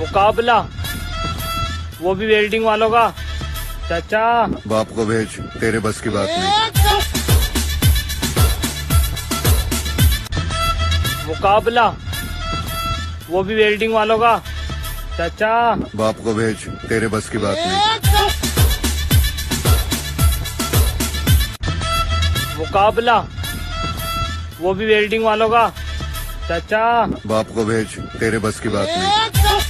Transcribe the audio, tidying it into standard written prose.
मुकाबला, वो भी वेल्डिंग वालों का। चाचा बाप को भेज, तेरे बस की बात नहीं। मुकाबला, वो भी वेल्डिंग वालों का। चाचा बाप को भेज, तेरे बस की बात नहीं। मुकाबला, वो भी वेल्डिंग वालों का। चाचा बाप को भेज, तेरे बस की बात नहीं।